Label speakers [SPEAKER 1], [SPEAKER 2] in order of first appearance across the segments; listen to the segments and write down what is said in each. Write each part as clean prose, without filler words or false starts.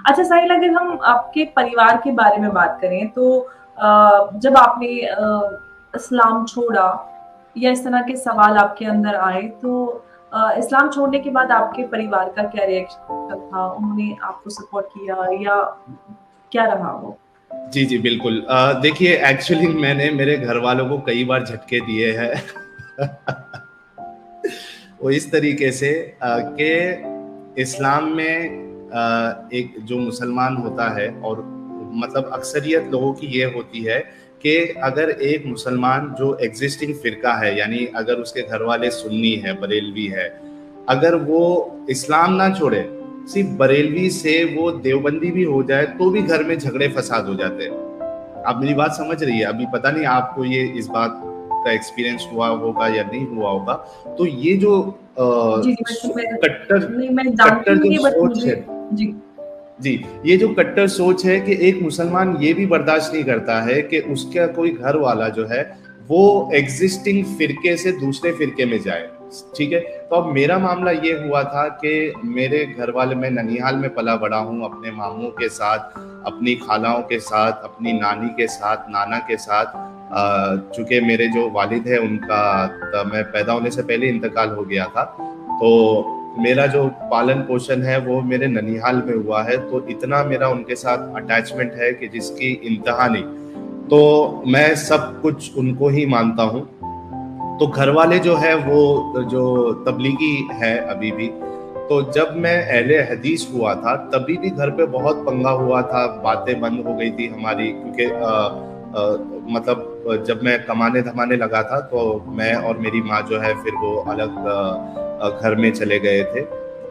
[SPEAKER 1] अच्छा साहिल, अगर हम आपके परिवार के बारे में बात करें तो जब आपने इस्लाम छोड़ा या इस तरह के सवाल आपके अंदर आए तो इस्लाम छोड़ने के बाद आपके परिवार का क्या रिएक्शन था? उन्होंने आपको सपोर्ट किया या क्या रहा वो?
[SPEAKER 2] जी जी बिल्कुल। देखिए, एक्चुअली मैंने मेरे घर वालों को कई बार झटके दिए हैं। वो इस तरीके से कि इस्लाम में एक जो मुसलमान होता है, और मतलब अक्सरियत लोगों की ये होती है कि अगर एक मुसलमान जो एग्जिस्टिंग फिरका है, यानी अगर उसके घर वाले सुन्नी है, बरेलवी है, अगर वो इस्लाम ना छोड़े, सिर्फ बरेलवी से वो देवबंदी भी हो जाए तो भी घर में झगड़े फसाद हो जाते हैं। आप मेरी बात समझ रही है? अभी पता नहीं आपको ये इस बात का एक्सपीरियंस हुआ होगा या नहीं हुआ होगा। तो ये जो
[SPEAKER 1] जी, जी, मैं
[SPEAKER 2] कट्टर
[SPEAKER 1] नहीं, मैं जानती
[SPEAKER 2] कट्टर
[SPEAKER 1] हूँ
[SPEAKER 2] जो
[SPEAKER 1] ये, बट
[SPEAKER 2] सोच
[SPEAKER 1] मुझे
[SPEAKER 2] है,
[SPEAKER 1] जी।
[SPEAKER 2] जी, ये जो कट्टर सोच है कि एक मुसलमान ये भी बर्दाश्त नहीं करता है कि उसका कोई घर वाला जो है वो एग्जिस्टिंग फिरके से दूसरे फिरके में जाए। ठीक है, तो अब मेरा मामला ये हुआ था कि मेरे घर वाले, मैं ननिहाल में पला बड़ा हूँ अपने मामू के साथ, अपनी खालाओं के साथ, अपनी नानी के साथ, नाना के साथ। चूंकि मेरे जो वालिद है उनका मैं पैदा होने से पहले इंतकाल हो गया था, तो मेरा जो पालन पोषण है वो मेरे ननिहाल में हुआ है। तो इतना मेरा उनके साथ अटैचमेंट है कि जिसकी इंतहा नहीं। तो मैं सब कुछ उनको ही मानता हूँ। तो घर वाले जो है वो जो तबलीगी है अभी भी। तो जब मैं अहले हदीस हुआ था तभी भी घर पे बहुत पंगा हुआ था, बातें बंद हो गई थी हमारी, क्योंकि मतलब जब मैं कमाने धमाने लगा था तो मैं और मेरी माँ जो है फिर वो अलग घर में चले गए थे,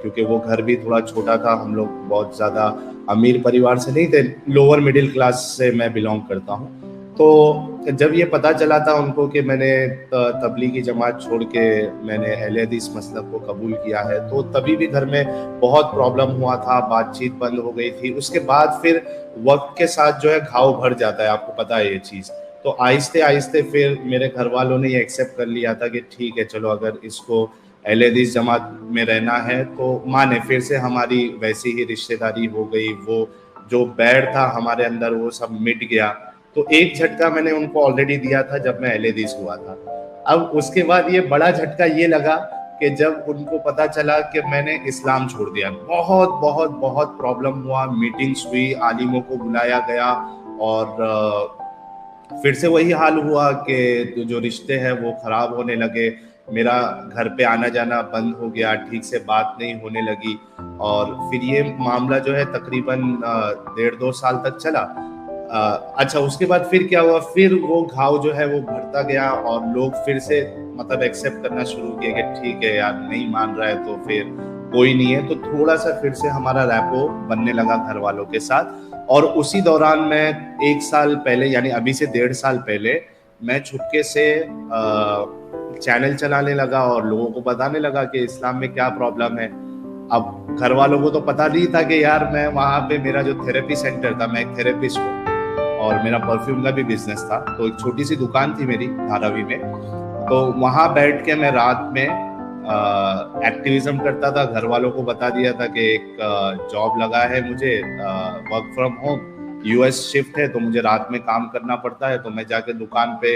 [SPEAKER 2] क्योंकि वो घर भी थोड़ा छोटा था। हम लोग बहुत ज़्यादा अमीर परिवार से नहीं थे, लोअर मिडिल क्लास से मैं बिलोंग करता हूँ। तो जब ये पता चला था उनको कि मैंने तबलीगी जमात छोड़ के मैंने अहले हदीस मसलक को कबूल किया है, तो तभी भी घर में बहुत प्रॉब्लम हुआ था, बातचीत बंद हो गई थी। उसके बाद फिर वक्त के साथ जो है घाव भर जाता है, आपको पता है ये चीज़। तो आहिस्ते आहिस्ते फिर मेरे घर वालों ने ये एक्सेप्ट कर लिया था कि ठीक है, चलो अगर इसको अहले हदीस जमात में रहना है तो माने। फिर से हमारी वैसी ही रिश्तेदारी हो गई, वो जो बैर था हमारे अंदर वो सब मिट गया। तो एक झटका मैंने उनको ऑलरेडी दिया था जब मैं अहले हदीस हुआ था। अब उसके बाद ये बड़ा झटका ये लगा कि जब उनको पता चला कि मैंने इस्लाम छोड़ दिया, बहुत बहुत बहुत प्रॉब्लम हुआ, मीटिंग्स हुई, आलिमों को बुलाया गया, और फिर से वही हाल हुआ कि जो रिश्ते हैं वो खराब होने लगे। मेरा घर पे आना जाना बंद हो गया, ठीक से बात नहीं होने लगी। और फिर ये मामला जो है तकरीबन 1.5-2 साल तक चला। अच्छा, उसके बाद फिर क्या हुआ, फिर वो घाव जो है वो भरता गया और लोग फिर से मतलब एक्सेप्ट करना शुरू किए कि ठीक है यार, नहीं मान रहा है तो फिर कोई नहीं है। तो थोड़ा सा फिर से हमारा रैपो बनने लगा घर वालों के साथ। और उसी दौरान मैं 1 साल पहले, यानी अभी से 1.5 साल पहले, मैं छुपके से चैनल चलाने लगा और लोगों को बताने लगा कि इस्लाम में क्या प्रॉब्लम है। अब घर वालों को तो पता नहीं था कि यार मैं वहाँ पे, मेरा जो थेरेपी सेंटर था, मैं एक थेरेपिस्ट हूँ और मेरा परफ्यूम का भी बिजनेस था, तो एक छोटी सी दुकान थी मेरी धारावी में। तो वहाँ बैठ के मैं रात में एक्टिविज्म करता था। घर वालों को बता दिया था कि एक जॉब लगा है मुझे, work from home, US shift है, तो मुझे रात में काम करना पड़ता है। तो मैं जाके दुकान पे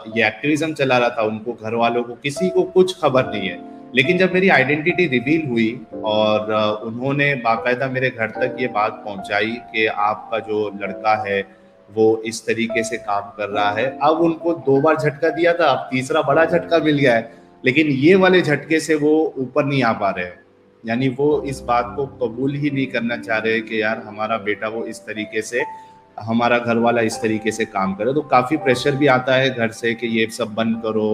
[SPEAKER 2] ये एक्टिविज्म चला रहा था। उनको, घर वालों को, किसी को कुछ खबर नहीं है। लेकिन जब मेरी आइडेंटिटी रिवील हुई और उन्होंने बाकायदा मेरे घर तक ये बात पहुंचाई कि आपका जो लड़का है वो इस तरीके से काम कर रहा है, अब उनको 2 बार झटका दिया था, अब तीसरा बड़ा झटका मिल गया है। लेकिन ये वाले झटके से वो ऊपर नहीं आ पा रहे हैं, यानी वो इस बात को कबूल ही नहीं करना चाह रहे कि यार हमारा बेटा वो इस तरीके से, हमारा घर वाला इस तरीके से काम करे। तो काफ़ी प्रेशर भी आता है घर से कि ये सब बंद करो,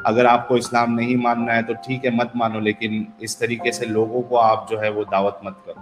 [SPEAKER 2] अगर आपको इस्लाम नहीं मानना है तो ठीक है, मत मानो, लेकिन इस तरीके से लोगों को आप जो है वो दावत मत करो।